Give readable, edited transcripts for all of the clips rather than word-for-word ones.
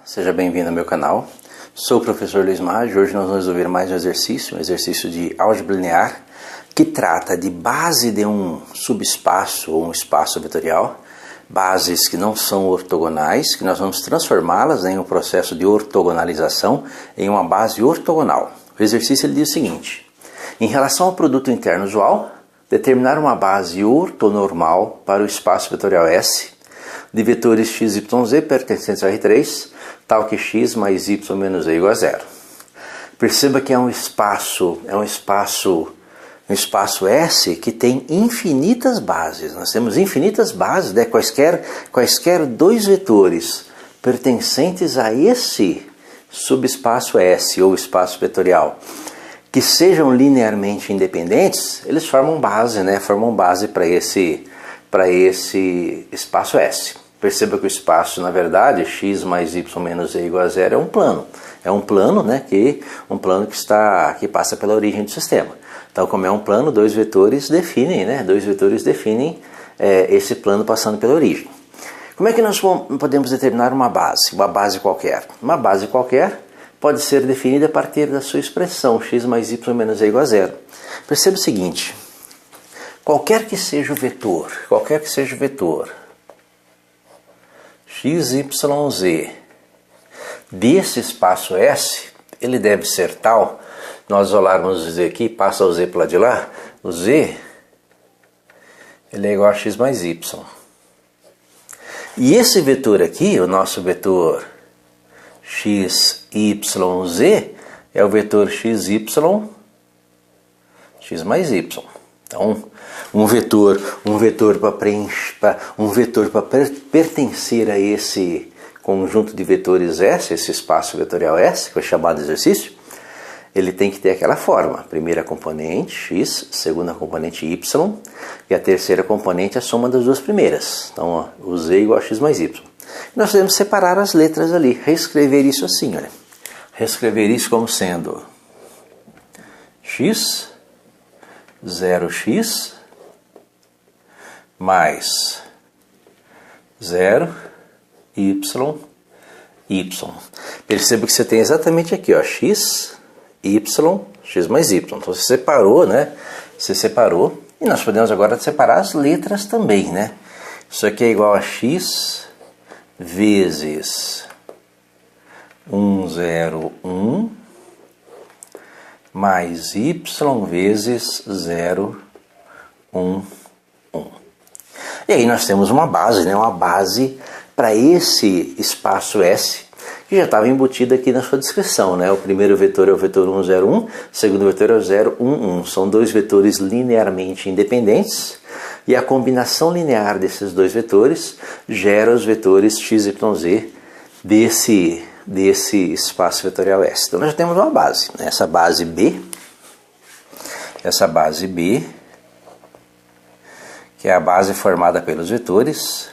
seja bem-vindo ao meu canal. Sou o professor Luiz Maggi. Hoje nós vamos resolver mais um exercício de álgebra linear, que trata de base de um subespaço ou um espaço vetorial, bases que não são ortogonais, que nós vamos transformá-las em um processo de ortogonalização em uma base ortogonal. O exercício ele diz o seguinte: em relação ao produto interno usual, determinar uma base ortonormal para o espaço vetorial S de vetores x, y, z pertencentes a R3, tal que x mais y menos z igual a zero. Perceba que é um espaço S que tem infinitas bases. Nós temos infinitas bases, né? quaisquer dois vetores pertencentes a esse subespaço S ou espaço vetorial que sejam linearmente independentes, eles formam base, né? Formam base para esse espaço S. Perceba que o espaço, na verdade, x mais y menos z igual a zero é um plano. É um plano, né, que passa pela origem do sistema. Então, como é um plano, dois vetores definem esse plano passando pela origem. Como é que nós podemos determinar uma base qualquer? Uma base qualquer pode ser definida a partir da sua expressão, x mais y menos z igual a zero. Perceba o seguinte: qualquer que seja o vetor x, y, z desse espaço S, ele deve ser tal, nós isolarmos o z aqui, passa o z para lá de lá, o z ele é igual a x mais y. E esse vetor aqui, o nosso vetor x, y, z, é o vetor x, y, x mais y. Então, um vetor para pertencer a esse conjunto de vetores S, esse espaço vetorial S, que foi chamado de exercício, ele tem que ter aquela forma: primeira componente x, segunda componente y, e a terceira componente a soma das duas primeiras. Então, ó, o z igual a x mais y. Nós podemos separar as letras ali, reescrever isso assim, olha. Reescrever isso como sendo x, 0x, mais 0, y. Perceba que você tem exatamente aqui, ó, x, y, x mais y. Então você separou, né? Você separou. E nós podemos agora separar as letras também, né? Isso aqui é igual a x vezes 1, 0, 1, mais y vezes 0, 1, 1. E aí nós temos uma base, né? Uma base para esse espaço S, que já estava embutido aqui na sua descrição, né? O primeiro vetor é o vetor 1, 0, 1, o segundo vetor é o 0, 1, 1. São dois vetores linearmente independentes, e a combinação linear desses dois vetores gera os vetores x, y, z desse espaço vetorial S. Então nós já temos uma base, né? Essa base B, que é a base formada pelos vetores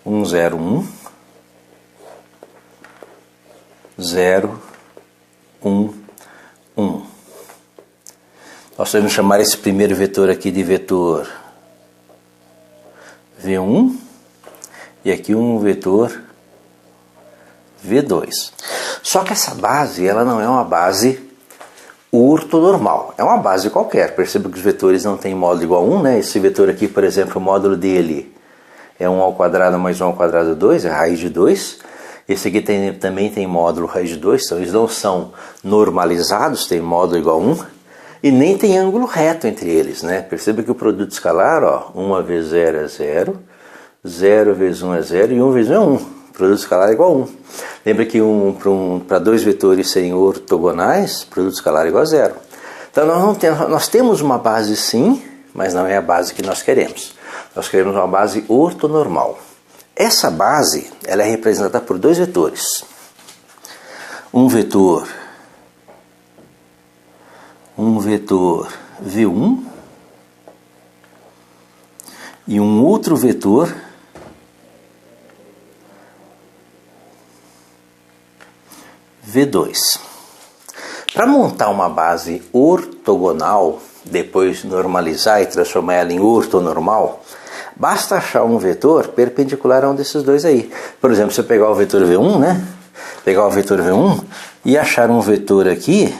1, 0, 1, 0, 1, 1. Nós podemos chamar esse primeiro vetor aqui de vetor V1 e aqui um vetor V2. Só que essa base, ela não é uma base ortonormal, é uma base qualquer. Perceba que os vetores não têm módulo igual a 1, né? Esse vetor aqui, por exemplo, o módulo dele é 1 ao quadrado mais 1 ao quadrado 2, é raiz de 2. Esse aqui também tem módulo raiz de 2, então eles não são normalizados, tem módulo igual a 1. E nem tem ângulo reto entre eles, né? Perceba que o produto escalar, ó, 1 vezes 0 é 0, 0 vezes 1 é 0 e 1 vezes 1 é 1. O produto escalar é igual a 1. Lembra que para dois vetores serem ortogonais, o produto escalar é igual a 0. Então nós temos uma base sim, mas não é a base que nós queremos. Nós queremos uma base ortonormal. Essa base ela é representada por dois vetores. Um vetor V1 e um outro vetor V2. Para montar uma base ortogonal, depois normalizar e transformar ela em ortonormal, Basta achar um vetor perpendicular a um desses dois aí. Por exemplo, se eu pegar o vetor V1, né? Pegar o vetor V1 e achar um vetor aqui,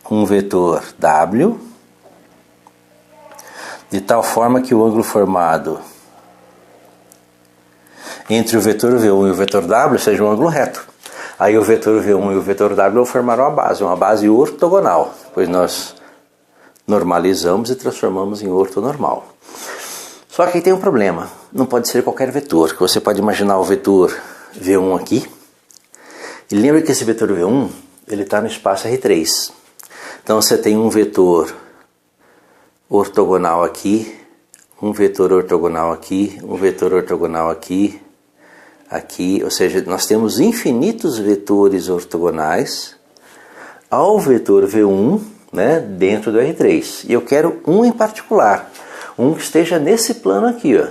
um vetor W, de tal forma que o ângulo formado entre o vetor V1 e o vetor W seja um ângulo reto. Aí o vetor V1 e o vetor W formaram uma base ortogonal, pois nós normalizamos e transformamos em ortonormal. Só que aí tem um problema, não pode ser qualquer vetor. Você pode imaginar o vetor V1 aqui, e lembra que esse vetor V1 ele está no espaço R3. Então você tem um vetor ortogonal aqui, um vetor ortogonal aqui, um vetor ortogonal aqui, aqui, ou seja, nós temos infinitos vetores ortogonais ao vetor V1, né, dentro do R3. E eu quero um em particular, um que esteja nesse plano aqui, ó.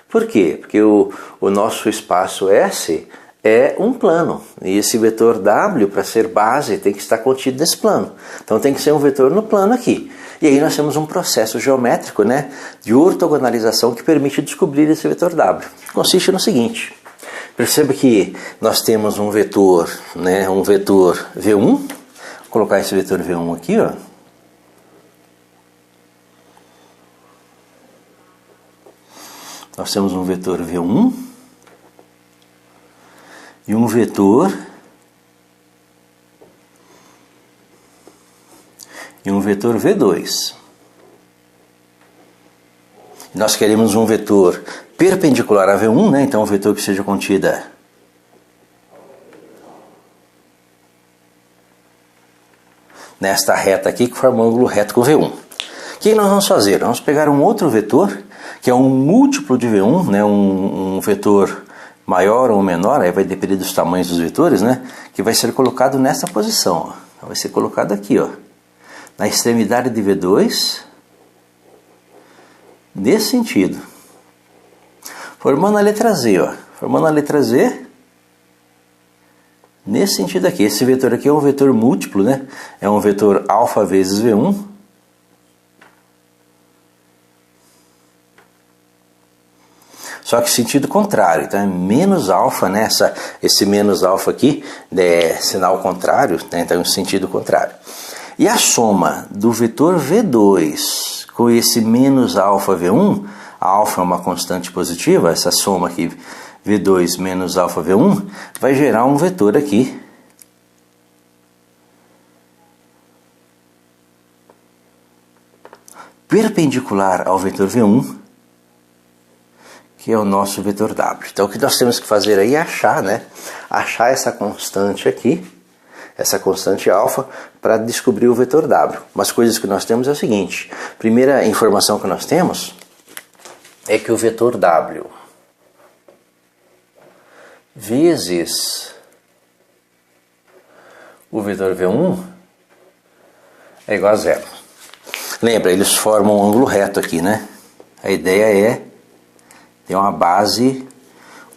Por quê? Porque o nosso espaço S é um plano, e esse vetor W, para ser base, tem que estar contido nesse plano. Então tem que ser um vetor no plano aqui. E aí nós temos um processo geométrico, né, de ortogonalização que permite descobrir esse vetor W. Consiste no seguinte: perceba que nós temos um vetor, né, um vetor V1. Vou colocar esse vetor V1 aqui, ó. Nós temos um vetor V1 e um vetor V2. Nós queremos um vetor perpendicular a V1, né? Então um vetor que seja contida nesta reta aqui, que forma um ângulo reto com V1. O que nós vamos fazer? Vamos pegar um outro vetor, que é um múltiplo de V1, né? um vetor maior ou menor, aí vai depender dos tamanhos dos vetores, né? Que vai ser colocado nessa posição, ó. Vai ser colocado aqui, ó, na extremidade de V2, nesse sentido, formando a letra Z, ó, formando a letra Z nesse sentido aqui. Esse vetor aqui é um vetor múltiplo, né? É um vetor alfa vezes V1, só que sentido contrário, então é menos alfa, né? Esse menos alfa aqui é sinal contrário, né? Então é um sentido contrário. E a soma do vetor V2 com esse menos alfa V1, a alfa é uma constante positiva, essa soma aqui, V2 menos alfa V1, vai gerar um vetor aqui, perpendicular ao vetor V1, que é o nosso vetor W. Então o que nós temos que fazer aí é achar, né? Achar essa constante aqui, essa constante alfa, para descobrir o vetor W. Mas coisas que nós temos é o seguinte: primeira informação que nós temos é que o vetor W vezes o vetor V1 é igual a zero. Lembra, eles formam um ângulo reto aqui, né? A ideia é ter uma base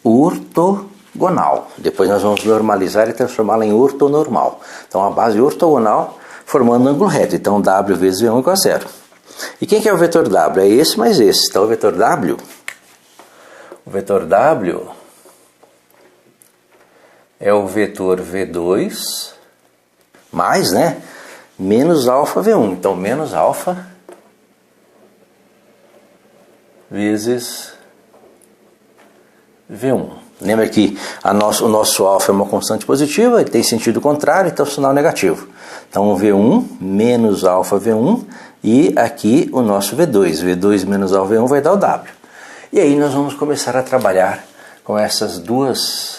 ortogonal. Depois nós vamos normalizar e transformá-la em ortonormal. Então a base ortogonal formando um ângulo reto. Então W vezes V1 igual a zero. E quem que é o vetor W? É esse mais esse. Então o vetor W é o vetor V2 mais, né, menos alfa V1. Então menos alfa vezes V1. Lembra que o nosso alfa é uma constante positiva, ele tem sentido contrário, então sinal negativo. Então V1 menos alfa V1 e aqui o nosso V2. V2 menos alfa V1 vai dar o W. E aí nós vamos começar a trabalhar com essas duas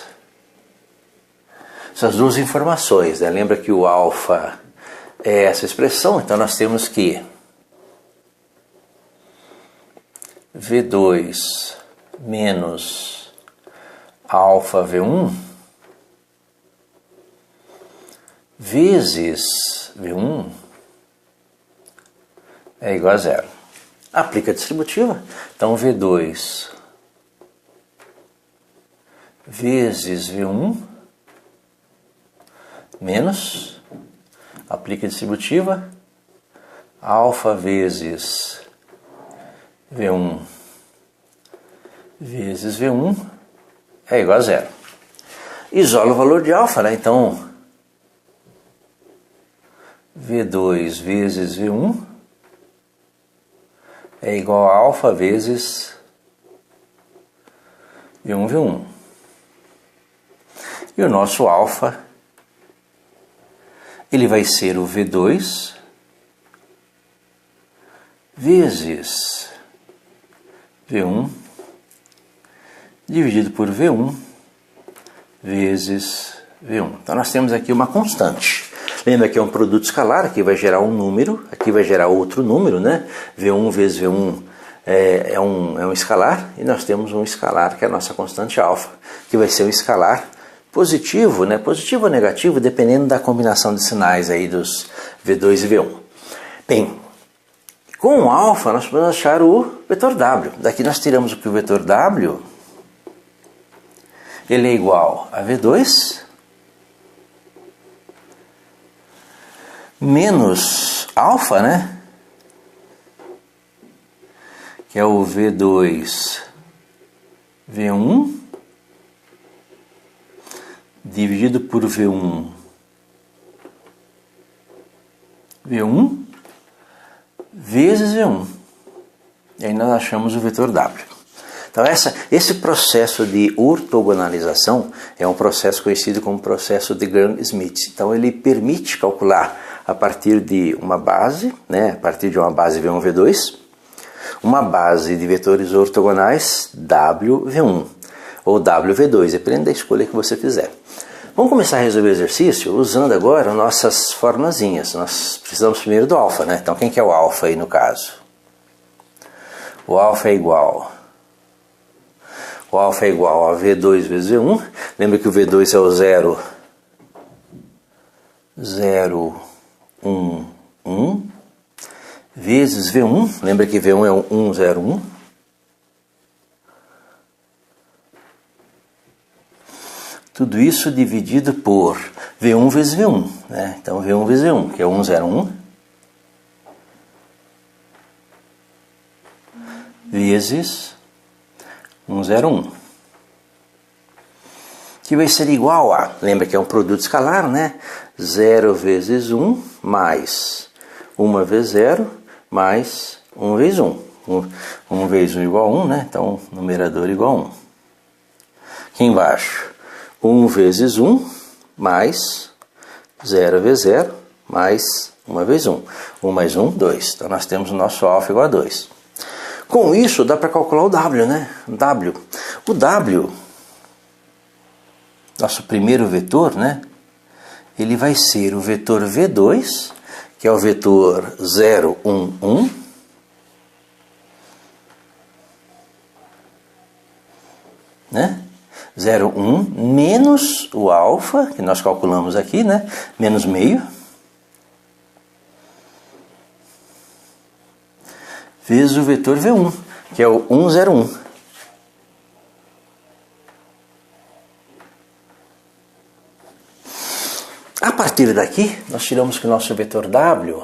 informações, né? Lembra que o alfa é essa expressão, então nós temos que V2 menos alfa V1 vezes V1 é igual a zero. Aplica a distributiva, então V2 vezes V1 menos, aplica a distributiva, alfa vezes V1 vezes V1 é igual a zero. Isola o valor de alfa, né? Então, V2 vezes V1 é igual a alfa vezes V1, V1. E o nosso alfa, ele vai ser o V2 vezes V1 dividido por V1 vezes V1. Então nós temos aqui uma constante. Lembra que é um produto escalar, aqui vai gerar um número, aqui vai gerar outro número, né? V1 vezes V1 é um escalar, e nós temos um escalar que é a nossa constante alfa, que vai ser um escalar positivo, né? Positivo ou negativo, dependendo da combinação de sinais aí dos V2 e V1. Bem, com o alfa nós podemos achar o vetor W. Daqui nós tiramos o que o vetor W, ele é igual a V2 menos alfa, né? Que é o V2 V1 dividido por V1 V1 vezes V1. E aí nós achamos o vetor W. Então esse processo de ortogonalização é um processo conhecido como processo de Gram-Schmidt. Então ele permite calcular a partir de uma base, né, a partir de uma base V1, V2, uma base de vetores ortogonais WV1 ou WV2, dependendo da escolha que você fizer. Vamos começar a resolver o exercício usando agora nossas formulazinhas. Nós precisamos primeiro do alfa, né? Então quem que é o alfa aí no caso? O alfa é igual a V2 vezes V1. Lembra que o V2 é o 0, 0, 1, 1, vezes V1. Lembra que V1 é o 1, 0, 1. Tudo isso dividido por V1 vezes V1, né? Então V1 vezes V1, que é 1, 0, 1, vezes 1, 0, 1. Que vai ser igual a, lembra que é um produto escalar, né? 0 vezes 1 mais 1 vezes 0 mais 1 vezes 1. 1 vezes 1 igual a 1, né? Então, numerador igual a 1. Aqui embaixo, 1 vezes 1 mais 0 vezes 0 mais 1 vezes 1. 1 mais 1, 2. Então, nós temos o nosso alfa igual a 2. Com isso, dá para calcular o W, né? O W, nosso primeiro vetor, né? Ele vai ser o vetor V2, que é o vetor 0, 1, 1. Né? 0, 1 menos o alfa, que nós calculamos aqui, né? Menos meio. Vezes o vetor V1, que é o 1, 0, 1. A partir daqui, nós tiramos que o nosso vetor W,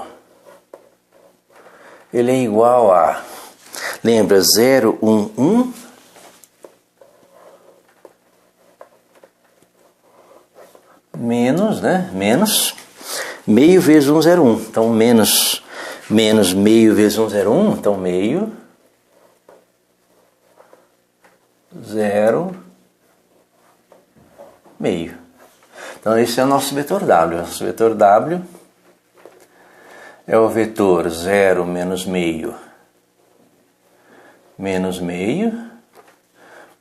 ele é igual a, lembra, 0, 1, 1, menos, né? Menos meio vezes 1, 0, 1. Então, menos meio vezes 1, 0, 1. Então, meio, 0, meio. Então, esse é o nosso vetor W. Nosso vetor W é o vetor 0 menos meio,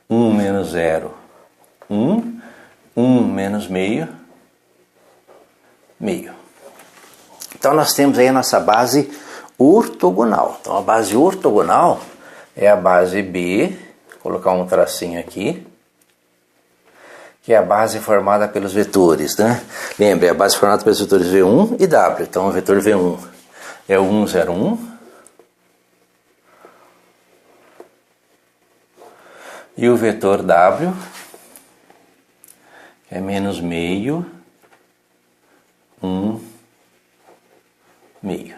1 menos 0, 1, 1 menos meio. Então nós temos aí a nossa base ortogonal. Então a base ortogonal é a base B, vou colocar um tracinho aqui, que é a base formada pelos vetores, né? Lembre, é a base formada pelos vetores V1 e W. Então o vetor V1 é o 1, 0, 1. E o vetor W é menos meio, 1, meio.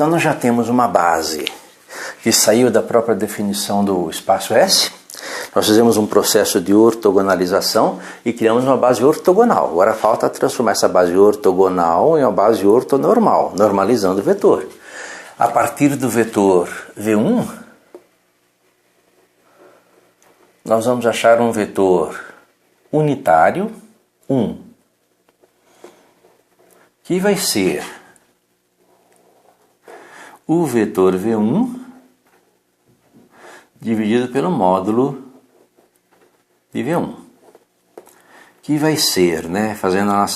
nós já temos uma base que saiu da própria definição do espaço S, nós fizemos um processo de ortogonalização e criamos uma base ortogonal. Agora falta transformar essa base ortogonal em uma base ortonormal, normalizando o vetor. A partir do vetor V1, nós vamos achar um vetor unitário 1, que vai ser o vetor V1 dividido pelo módulo de V1, que vai ser, fazendo a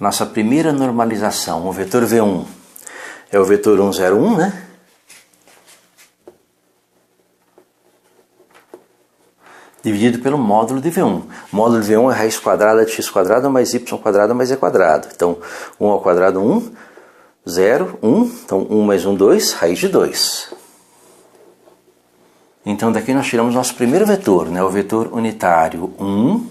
nossa primeira normalização, o vetor V1 é o vetor 1, 0, 1, dividido pelo módulo de V1. O módulo de V1 é raiz quadrada de x quadrado mais y quadrado mais e quadrado. Então, 1 ao quadrado 1, 0, 1, então 1 mais 1, 2, raiz de 2. Então daqui nós tiramos nosso primeiro vetor, o vetor unitário 1,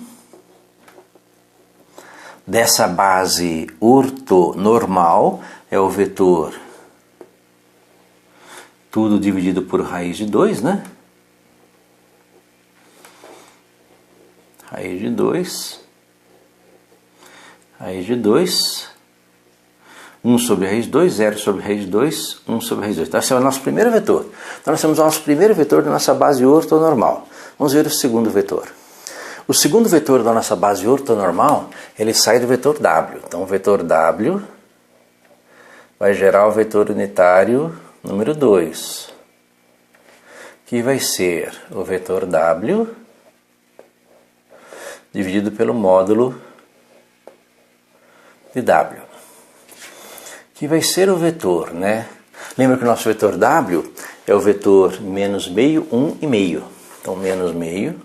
dessa base ortonormal é o vetor tudo dividido por raiz de 2, Raiz de 2, raiz de 2, 1 sobre raiz de 2, 0 sobre raiz de 2, 1 sobre raiz de 2. Então esse é o nosso primeiro vetor. Então nós temos o nosso primeiro vetor da nossa base ortonormal. Vamos ver o segundo vetor. O segundo vetor da nossa base ortonormal, ele sai do vetor W. Então o vetor W vai gerar o vetor unitário número 2, que vai ser o vetor W dividido pelo módulo de W, que vai ser o vetor, Lembra que o nosso vetor W é o vetor menos meio, 1 e meio. Então, menos meio,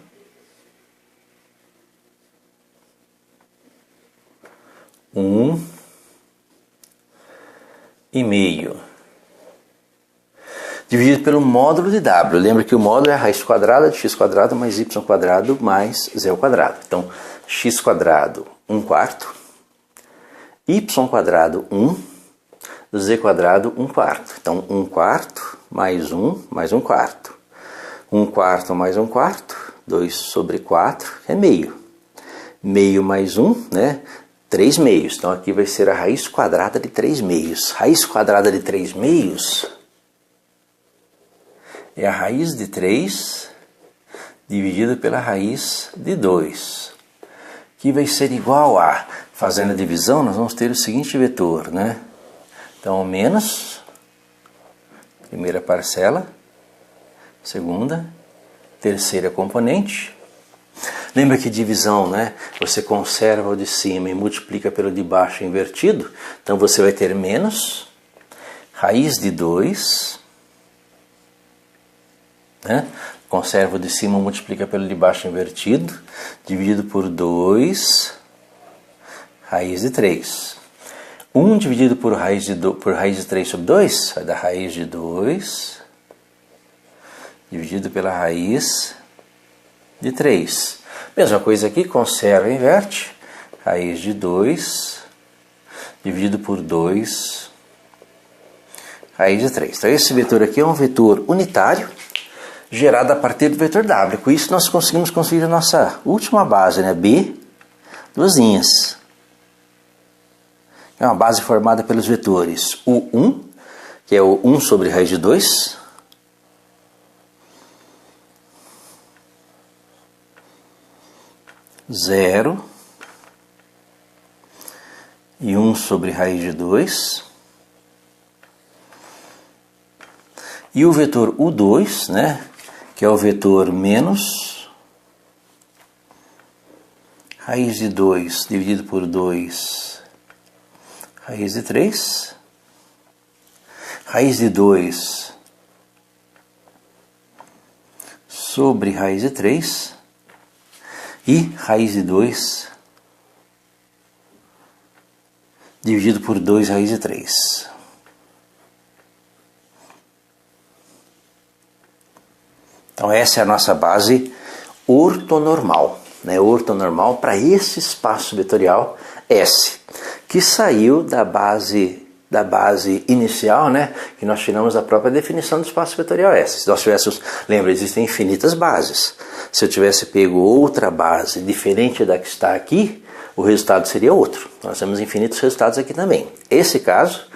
1 e meio, dividido pelo módulo de W. Lembra que o módulo é a raiz quadrada de x quadrado mais y quadrado mais z ao quadrado. Então, x quadrado 1 quarto, y quadrado 1, z quadrado 1 quarto. Então, 1 quarto mais 1 quarto. 1 quarto mais 1 quarto, 2 sobre 4 é meio. Meio mais 1, 3 meios. Então, aqui vai ser a raiz quadrada de 3 meios. Raiz quadrada de 3 meios é a raiz de 3 dividida pela raiz de 2, que vai ser igual a, fazendo a divisão, nós vamos ter o seguinte vetor, Então, menos, primeira parcela, segunda, terceira componente. Lembra que divisão, Você conserva o de cima e multiplica pelo de baixo invertido. Então, você vai ter menos, raiz de 2, Conserva o de cima, multiplica pelo de baixo invertido, dividido por 2, raiz de 3. 1 dividido por raiz de 3 sobre 2, vai dar raiz de 2, dividido pela raiz de 3. Mesma coisa aqui, conserva e inverte, raiz de 2, dividido por 2, raiz de 3. Então esse vetor aqui é um vetor unitário, gerado a partir do vetor W. Com isso nós conseguimos construir a nossa última base, B, duas linhas. É uma base formada pelos vetores U1, que é o 1 sobre raiz de 2, zero e 1 sobre raiz de 2, e o vetor U2, que é o vetor menos raiz de 2 dividido por 2, raiz de 3, raiz de 2 sobre raiz de 3 e raiz de 2 dividido por 2 raiz de 3. Então essa é a nossa base ortonormal, ortonormal para esse espaço vetorial S, que saiu da base da base inicial, né, que nós tiramos da própria definição do espaço vetorial S. Se nós tivéssemos, lembra, existem infinitas bases. Se eu tivesse pego outra base diferente da que está aqui, o resultado seria outro. Nós temos infinitos resultados aqui também. Esse caso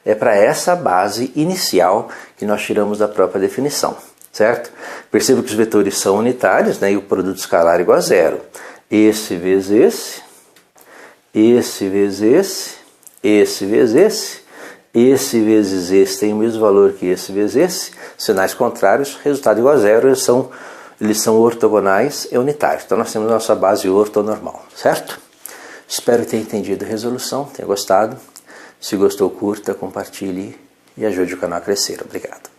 é para essa base inicial que nós tiramos da própria definição, certo? Perceba que os vetores são unitários, né, e o produto escalar é igual a zero. Esse vezes esse vezes esse vezes esse vezes esse tem o mesmo valor que esse vezes esse. Sinais contrários, resultado igual a zero, eles são ortogonais e unitários. Então nós temos a nossa base ortonormal, certo? Espero que tenha entendido a resolução, tenha gostado. Se gostou, curta, compartilhe e ajude o canal a crescer. Obrigado.